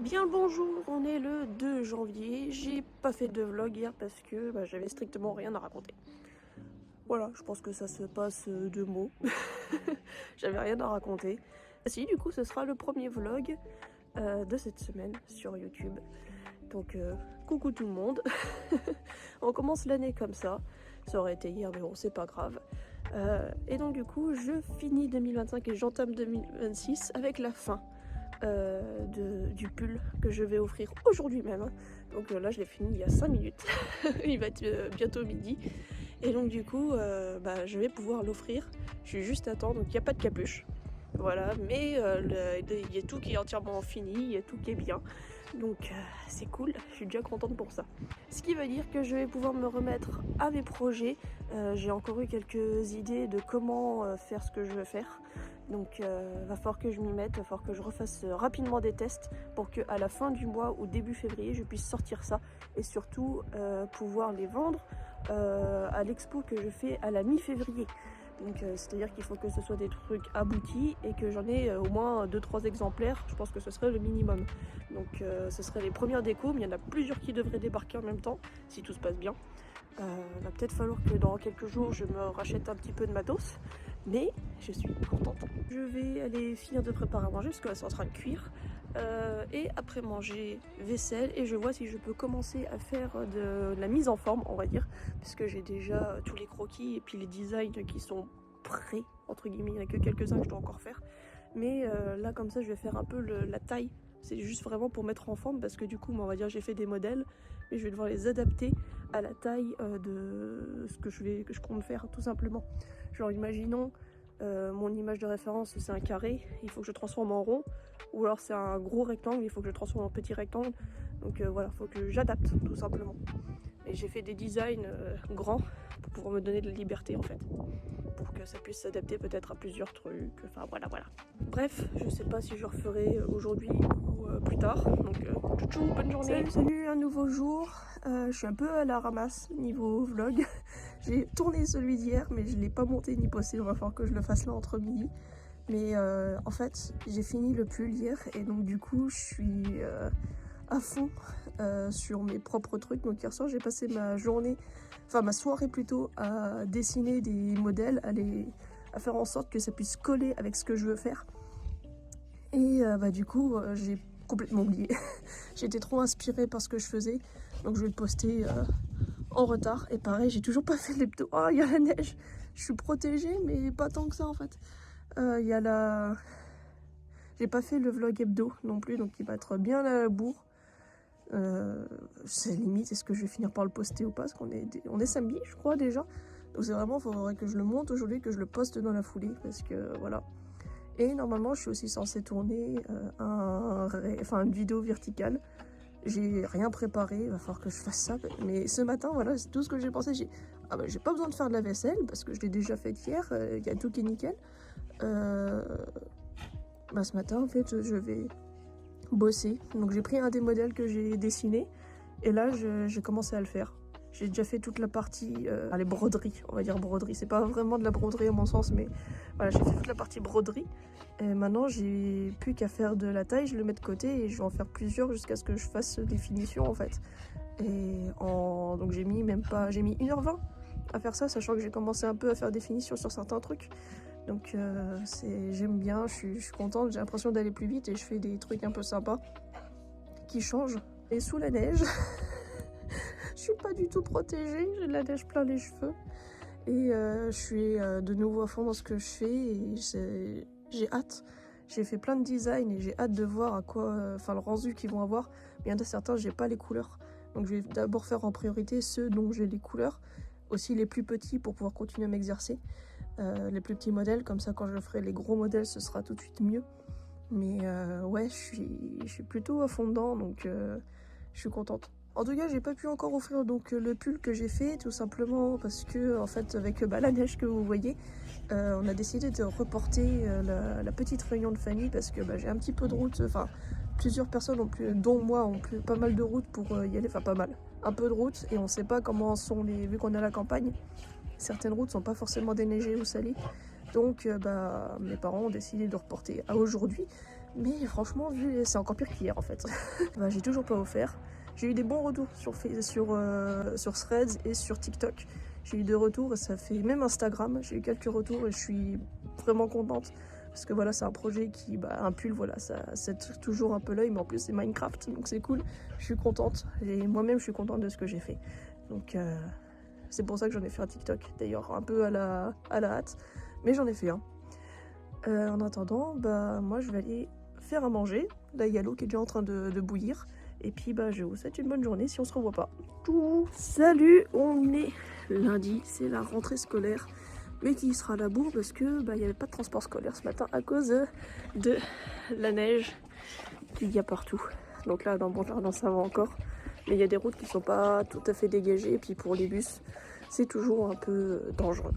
Bien le bonjour, on est le 2 janvier, j'ai pas fait de vlog hier parce que j'avais strictement rien à raconter. Voilà, je pense que ça se passe de mots, j'avais rien à raconter. Si, du coup ce sera le premier vlog de cette semaine sur YouTube. Donc coucou tout le monde, on commence l'année comme ça aurait été hier mais bon c'est pas grave. Et donc du coup je finis 2025 et j'entame 2026 avec la fin du pull que je vais offrir aujourd'hui même. Donc là je l'ai fini il y a 5 minutes, il va être bientôt midi. Et donc du coup je vais pouvoir l'offrir, je suis juste à temps, donc il n'y a pas de capuche. Voilà, mais il y a tout qui est entièrement fini, il y a tout qui est bien. Donc c'est cool, je suis déjà contente pour ça. Ce qui veut dire que je vais pouvoir me remettre à mes projets. J'ai encore eu quelques idées de comment faire ce que je veux faire. Donc va falloir que je m'y mette, va falloir que je refasse rapidement des tests pour qu'à la fin du mois ou début février je puisse sortir ça et surtout pouvoir les vendre à l'expo que je fais à la mi-février. Donc c'est-à-dire qu'il faut que ce soit des trucs aboutis et que j'en ai au moins 2-3 exemplaires, je pense que ce serait le minimum. Donc ce serait les premières décos, mais il y en a plusieurs qui devraient débarquer en même temps, si tout se passe bien. Il va peut-être falloir que dans quelques jours je me rachète un petit peu de matos, mais je suis contente. Je vais aller finir de préparer à manger parce que là c'est en train de cuire. Et après manger, vaisselle, et je vois si je peux commencer à faire de la mise en forme, on va dire, puisque j'ai déjà tous les croquis et puis les designs qui sont prêts, entre guillemets, il n'y en a que quelques-uns que je dois encore faire. Mais là comme ça je vais faire un peu la taille, c'est juste vraiment pour mettre en forme parce que du coup on va dire j'ai fait des modèles, mais je vais devoir les adapter à la taille de ce que je compte faire tout simplement. Genre imaginons mon image de référence c'est un carré, il faut que je transforme en rond, ou alors c'est un gros rectangle, il faut que je transforme en petit rectangle. Donc voilà, il faut que j'adapte tout simplement. Et j'ai fait des designs grands pour pouvoir me donner de la liberté en fait, pour que ça puisse s'adapter peut-être à plusieurs trucs, enfin voilà. Bref, je sais pas si je referai aujourd'hui ou plus tard, donc tchou, bonne journée. Salut, un nouveau jour, je suis un peu à la ramasse niveau vlog. J'ai tourné celui d'hier mais je l'ai pas monté ni posté, il va falloir que je le fasse là entre midi. Mais en fait j'ai fini le pull hier et donc du coup je suis à fond sur mes propres trucs. Donc hier soir j'ai passé ma journée, enfin ma soirée plutôt, à dessiner des modèles, à faire en sorte que ça puisse coller avec ce que je veux faire. Et du coup j'ai complètement oublié. J'étais trop inspirée par ce que je faisais, donc je vais le poster en retard. Et pareil, j'ai toujours pas fait l'hebdo. Oh, il y a la neige, je suis protégée mais pas tant que ça en fait. Il y a la... J'ai pas fait le vlog hebdo non plus, donc il va être bien à la bourre. C'est limite, est-ce que je vais finir par le poster ou pas, parce qu'on est samedi je crois déjà. Donc c'est vraiment, il faudrait que je le monte aujourd'hui, que je le poste dans la foulée, parce que voilà. Et normalement je suis aussi censée tourner une vidéo verticale. J'ai rien préparé, il va falloir que je fasse ça. Mais ce matin, voilà, c'est tout ce que j'ai pensé. J'ai pas besoin de faire de la vaisselle, parce que je l'ai déjà fait hier, il y a tout qui est nickel. Ce matin en fait je vais bosser, donc j'ai pris un des modèles que j'ai dessiné et là j'ai commencé à le faire. J'ai déjà fait toute la partie les broderies, on va dire broderie, c'est pas vraiment de la broderie à mon sens, mais voilà, j'ai fait toute la partie broderie et maintenant j'ai plus qu'à faire de la taille, je le mets de côté et je vais en faire plusieurs jusqu'à ce que je fasse des finitions en fait. Et donc j'ai mis 1h20 à faire ça, sachant que j'ai commencé un peu à faire des finitions sur certains trucs. Donc j'aime bien, je suis contente, j'ai l'impression d'aller plus vite et je fais des trucs un peu sympas qui changent. Et sous la neige, je suis pas du tout protégée, j'ai de la neige plein les cheveux. Et je suis de nouveau à fond dans ce que je fais et j'ai hâte. J'ai fait plein de designs et j'ai hâte de voir à quoi, le rendu qu'ils vont avoir. Mais il y en a certains, j'ai pas les couleurs. Donc je vais d'abord faire en priorité ceux dont j'ai les couleurs. Aussi les plus petits pour pouvoir continuer à m'exercer. Les plus petits modèles, comme ça quand je ferai les gros modèles ce sera tout de suite mieux. Mais ouais, je suis plutôt à fond dedans, donc je suis contente. En tout cas j'ai pas pu encore offrir donc le pull que j'ai fait, tout simplement parce que en fait avec la neige que vous voyez, on a décidé de reporter la petite réunion de famille parce que j'ai un petit peu de route, enfin plusieurs personnes dont moi ont plus pas mal de route pour y aller, enfin pas mal, un peu de route, et on sait pas comment sont vu qu'on est à la campagne. Certaines routes sont pas forcément déneigées ou salées. Donc mes parents ont décidé de reporter à aujourd'hui. Mais franchement, c'est encore pire qu'hier en fait. Bah, j'ai toujours pas offert. J'ai eu des bons retours sur Threads et sur TikTok. J'ai eu des retours et ça fait même Instagram. J'ai eu quelques retours et je suis vraiment contente. Parce que voilà, c'est un projet qui, un pull, voilà, ça tire toujours un peu l'œil, mais en plus c'est Minecraft, donc c'est cool. Je suis contente et moi-même je suis contente de ce que j'ai fait. Donc c'est pour ça que j'en ai fait un TikTok. D'ailleurs, un peu à la hâte, mais j'en ai fait un. En attendant, moi je vais aller faire à manger. Là, il y a l'eau qui est déjà en train de bouillir. Et puis, je vous souhaite une bonne journée si on se revoit pas. Salut, on est lundi, c'est la rentrée scolaire. Mais qui sera à la bourre parce que il n'y avait pas de transport scolaire ce matin à cause de la neige qu'il y a partout. Donc là, dans mon jardin, ça va encore. Mais il y a des routes qui sont pas tout à fait dégagées. Et puis pour les bus, c'est toujours un peu dangereux.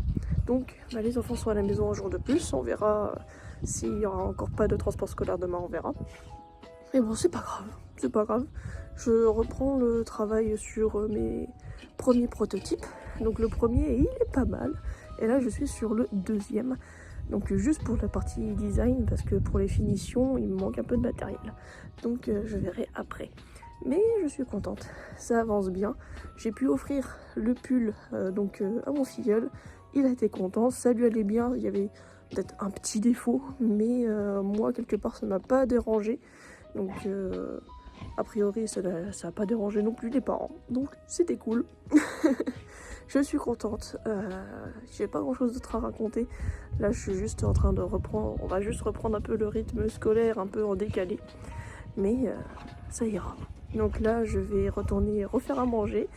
Donc les enfants sont à la maison un jour de plus. On verra s'il n'y aura encore pas de transport scolaire demain, on verra. Mais bon, c'est pas grave. C'est pas grave. Je reprends le travail sur mes premiers prototypes. Donc le premier, il est pas mal. Et là, je suis sur le deuxième. Donc juste pour la partie design, parce que pour les finitions, il me manque un peu de matériel. Donc je verrai après. Mais je suis contente, ça avance bien. J'ai pu offrir le pull à mon filleul. Il a été content, ça lui allait bien. Il y avait peut-être un petit défaut, mais moi, quelque part, ça ne m'a pas dérangé. Donc a priori, ça n'a pas dérangé non plus les parents. Donc c'était cool. Je suis contente. J'ai pas grand chose d'autre à raconter. Là, je suis juste en train de reprendre. On va juste reprendre un peu le rythme scolaire, un peu en décalé. Mais ça ira. Donc là, je vais retourner refaire à manger.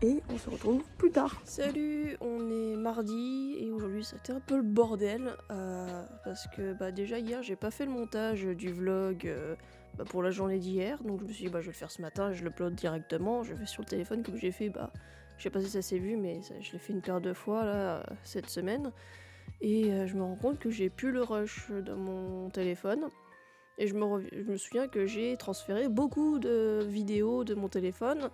Et on se retrouve plus tard. Salut, on est mardi et aujourd'hui ça a été un peu le bordel parce que déjà hier j'ai pas fait le montage du vlog pour la journée d'hier, donc je me suis dit je vais le faire ce matin, je l'upload directement, je vais sur le téléphone comme j'ai fait, je sais pas si ça s'est vu mais je l'ai fait une paire de fois là cette semaine et je me rends compte que j'ai plus le rush de mon téléphone. Et je me souviens que j'ai transféré beaucoup de vidéos de mon téléphone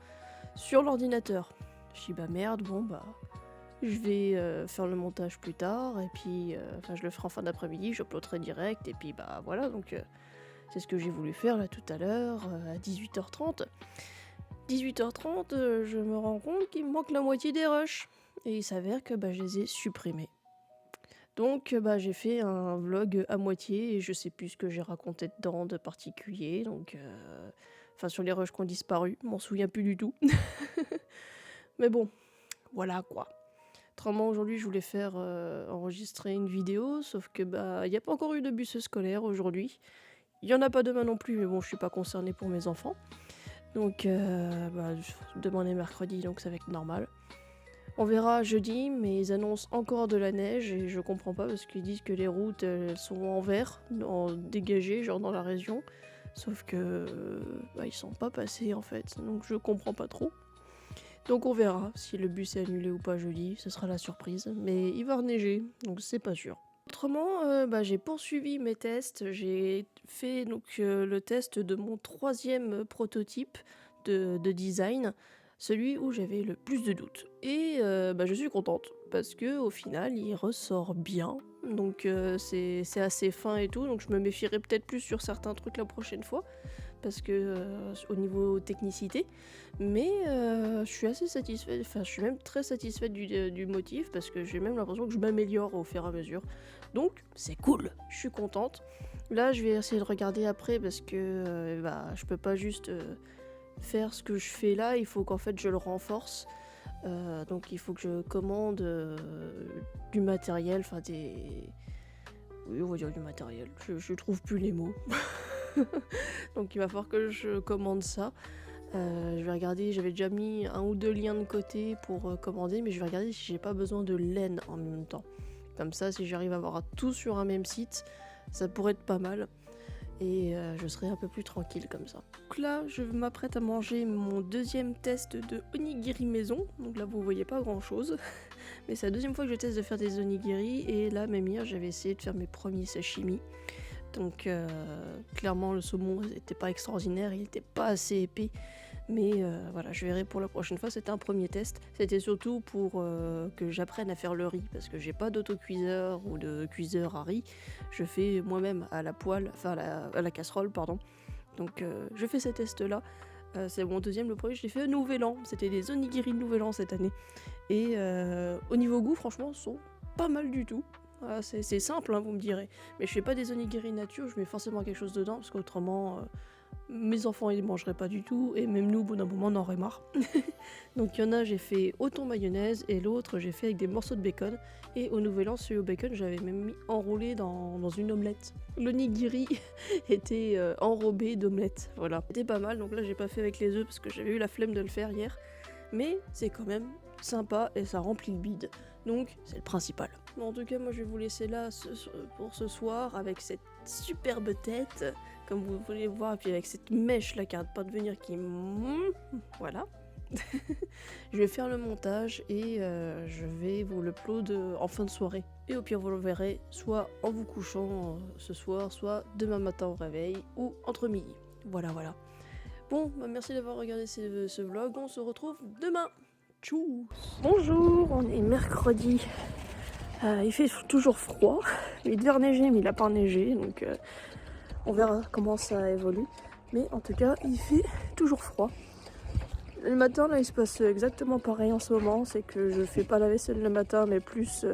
sur l'ordinateur. Je dis merde, je vais faire le montage plus tard et puis je le ferai en fin d'après-midi, j'uploaderai direct et puis voilà, donc c'est ce que j'ai voulu faire là tout à l'heure à 18h30. 18h30, je me rends compte qu'il me manque la moitié des rushs et il s'avère que je les ai supprimés. Donc j'ai fait un vlog à moitié et je sais plus ce que j'ai raconté dedans de particulier, donc sur les rushs qui ont disparu, je m'en souviens plus du tout. Mais bon, voilà quoi. Autrement, aujourd'hui, je voulais faire enregistrer une vidéo, sauf que il n'y a pas encore eu de bus scolaire aujourd'hui. Il n'y en a pas demain non plus, mais bon, je suis pas concernée pour mes enfants. Donc, demain est mercredi, donc ça va être normal. On verra jeudi, mais ils annoncent encore de la neige et je comprends pas parce qu'ils disent que les routes elles sont en vert, dégagées, genre dans la région. Sauf que ils sont pas passés en fait, donc je comprends pas trop. Donc on verra si le bus est annulé ou pas jeudi, ce sera la surprise. Mais il va reneiger, donc c'est pas sûr. Autrement, j'ai poursuivi mes tests. J'ai fait le test de mon troisième prototype de design, celui où j'avais le plus de doutes. Et je suis contente parce que au final, il ressort bien. Donc c'est assez fin et tout. Donc je me méfierai peut-être plus sur certains trucs la prochaine fois. Parce que au niveau technicité, mais je suis assez satisfaite, je suis même très satisfaite du motif parce que j'ai même l'impression que je m'améliore au fur et à mesure, donc c'est cool, je suis contente. Là je vais essayer de regarder après parce que je peux pas juste faire ce que je fais là, il faut qu'en fait je le renforce, donc il faut que je commande du matériel, oui, on va dire du matériel, je trouve plus les mots. Donc il va falloir que je commande ça. Je vais regarder, j'avais déjà mis 1 ou 2 liens de côté pour commander, mais je vais regarder si j'ai pas besoin de laine en même temps. Comme ça, si j'arrive à avoir tout sur un même site, ça pourrait être pas mal. Et je serai un peu plus tranquille comme ça. Donc là, je m'apprête à manger mon deuxième test de onigiri maison. Donc là, vous voyez pas grand chose. Mais c'est la deuxième fois que je teste de faire des onigiri. Et là, même hier, j'avais essayé de faire mes premiers sashimi. Donc clairement le saumon n'était pas extraordinaire, il n'était pas assez épais, Mais voilà, je verrai pour la prochaine fois. C'était un premier test. C'était surtout pour que j'apprenne à faire le riz, parce que j'ai pas d'autocuiseur ou de cuiseur à riz. Je fais moi-même à la poêle, enfin à la casserole, pardon. Donc je fais ces tests-là. C'est mon deuxième, le premier je l'ai fait au Nouvel An. C'était des onigiri de Nouvel An cette année. Et au niveau goût, franchement, ils sont pas mal du tout. Voilà, c'est simple, hein, vous me direz. Mais je fais pas des onigiri nature, je mets forcément quelque chose dedans, parce qu'autrement... mes enfants ils mangeraient pas du tout et même nous au bout d'un moment on en aurait marre. Donc il y en a j'ai fait au thon mayonnaise et l'autre j'ai fait avec des morceaux de bacon, et au Nouvel An celui au bacon j'avais même mis enroulé dans une omelette. L'onigiri était enrobé d'omelette, voilà. C'était pas mal, donc là j'ai pas fait avec les œufs parce que j'avais eu la flemme de le faire hier, mais c'est quand même sympa et ça remplit le bide, donc c'est le principal. Bon, en tout cas moi je vais vous laisser là pour ce soir avec cette superbe tête comme vous voulez voir, et puis avec cette mèche là qui arrête pas de venir qui... Voilà. Je vais faire le montage et je vais vous l'upload en fin de soirée. Et au pire vous le verrez soit en vous couchant ce soir, soit demain matin au réveil, ou entre midi. Voilà. Bon, bah merci d'avoir regardé ce vlog, on se retrouve demain. Tchou. Bonjour, on est mercredi. Il fait toujours froid. Il devait neiger mais il a pas neigé, donc... on verra comment ça évolue. Mais en tout cas, il fait toujours froid. Le matin, là, il se passe exactement pareil en ce moment. C'est que je fais pas la vaisselle le matin, mais plus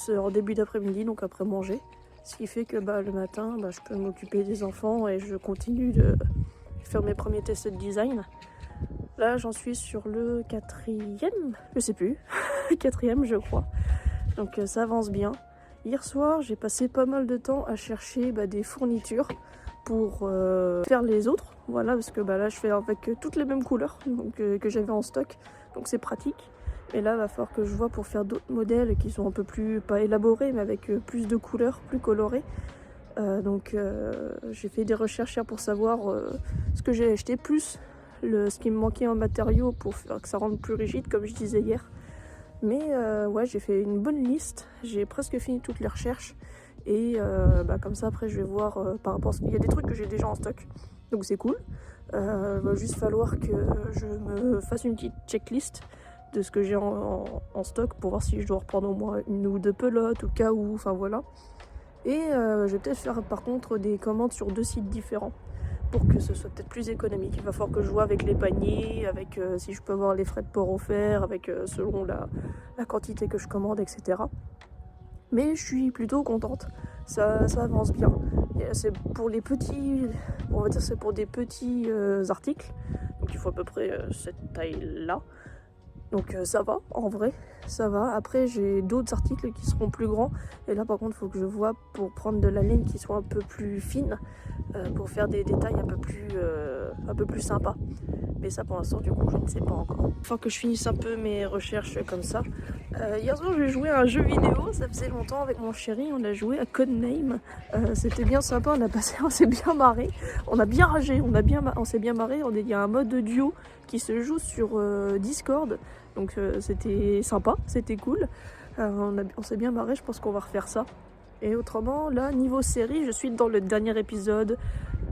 en début d'après-midi, donc après manger. Ce qui fait que le matin, je peux m'occuper des enfants et je continue de faire mes premiers tests de design. Là, j'en suis sur le 4e, je sais plus, 4e je crois. Donc ça avance bien. Hier soir, j'ai passé pas mal de temps à chercher des fournitures pour faire les autres. Voilà, parce que là, je fais avec toutes les mêmes couleurs donc, que j'avais en stock. Donc c'est pratique. Et là, il va falloir que je vois pour faire d'autres modèles qui sont un peu plus, pas élaborés, mais avec plus de couleurs, plus colorés. Donc j'ai fait des recherches hier pour savoir ce que j'ai acheté, plus ce qui me manquait en matériaux pour faire que ça rende plus rigide, comme je disais hier. Mais ouais, j'ai fait une bonne liste, j'ai presque fini toutes les recherches. Et comme ça, après, je vais voir par rapport à ce qu'il y a des trucs que j'ai déjà en stock. Donc c'est cool. Il va juste falloir que je me fasse une petite checklist de ce que j'ai en stock pour voir si je dois reprendre au moins une ou deux pelotes au cas où, enfin voilà. Et je vais peut-être faire par contre des commandes sur 2 sites différents pour que ce soit peut-être plus économique. Il va falloir que je vois avec les paniers, avec si je peux avoir les frais de port offerts, avec selon la quantité que je commande, etc. Mais je suis plutôt contente, ça avance bien. C'est pour les petits, on va dire c'est pour des petits articles, donc il faut à peu près cette taille-là. Donc ça va, en vrai, ça va. Après j'ai d'autres articles qui seront plus grands. Et là par contre il faut que je vois pour prendre de la laine qui soit un peu plus fine. Pour faire des détails un peu plus sympas. Mais ça pour l'instant du coup je ne sais pas encore. Il faut que je finisse un peu mes recherches comme ça. Hier soir j'ai joué à un jeu vidéo, ça faisait longtemps avec mon chéri, on a joué à Codename. C'était bien sympa, on s'est bien marré, on a bien ragé, on s'est bien marré. Il y a un mode duo qui se joue sur Discord. Donc c'était sympa, c'était cool. On s'est bien marré, je pense qu'on va refaire ça. Et autrement, là, niveau série, je suis dans le dernier épisode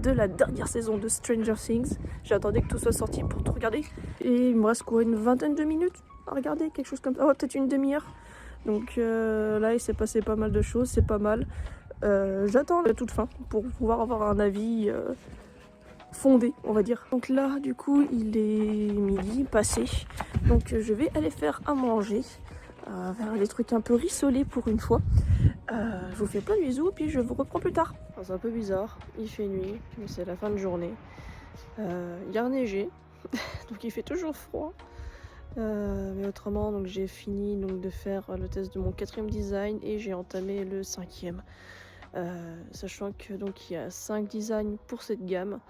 de la dernière saison de Stranger Things. J'attendais que tout soit sorti pour tout regarder. Et il me reste quoi, une vingtaine de minutes à regarder, quelque chose comme ça. Oh, peut-être une demi-heure. Donc là, il s'est passé pas mal de choses, c'est pas mal. J'attends la toute fin pour pouvoir avoir un avis fondé, on va dire. Donc là, du coup, il est midi passé. Donc je vais aller faire à manger. Faire des trucs un peu rissolés pour une fois. Je vous fais plein de bisous, puis je vous reprends plus tard. Enfin, c'est un peu bizarre, il fait nuit, mais c'est la fin de journée. Il a neigé, donc il fait toujours froid. Mais autrement, donc j'ai fini donc, de faire le test de mon 4e design et j'ai entamé le 5e. Sachant que donc il y a 5 designs pour cette gamme.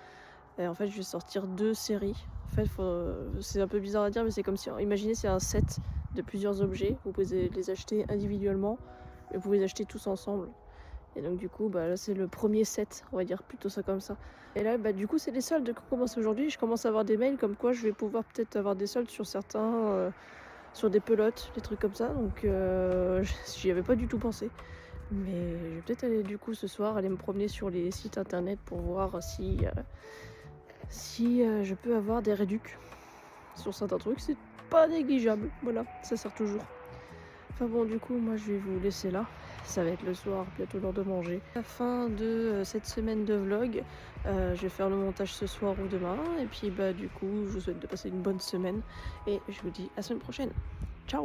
Et en fait, je vais sortir 2 séries. En fait, c'est un peu bizarre à dire, mais c'est comme si, imaginez, c'est un set de plusieurs objets. Vous pouvez les acheter individuellement, mais vous pouvez les acheter tous ensemble. Et donc du coup, là c'est le premier set, on va dire plutôt ça comme ça. Et là, du coup, c'est les soldes qui commencent aujourd'hui. Je commence à avoir des mails comme quoi je vais pouvoir peut-être avoir des soldes sur certains, sur des pelotes, des trucs comme ça. Donc j'y avais pas du tout pensé. Mais je vais peut-être aller du coup ce soir, aller me promener sur les sites internet pour voir si si je peux avoir des réducs sur certains trucs, c'est pas négligeable. Voilà, ça sert toujours. Enfin bon, du coup, moi je vais vous laisser là. Ça va être le soir, bientôt l'heure de manger. À la fin de cette semaine de vlog, je vais faire le montage ce soir ou demain. Et puis bah du coup, je vous souhaite de passer une bonne semaine. Et je vous dis à la semaine prochaine. Ciao!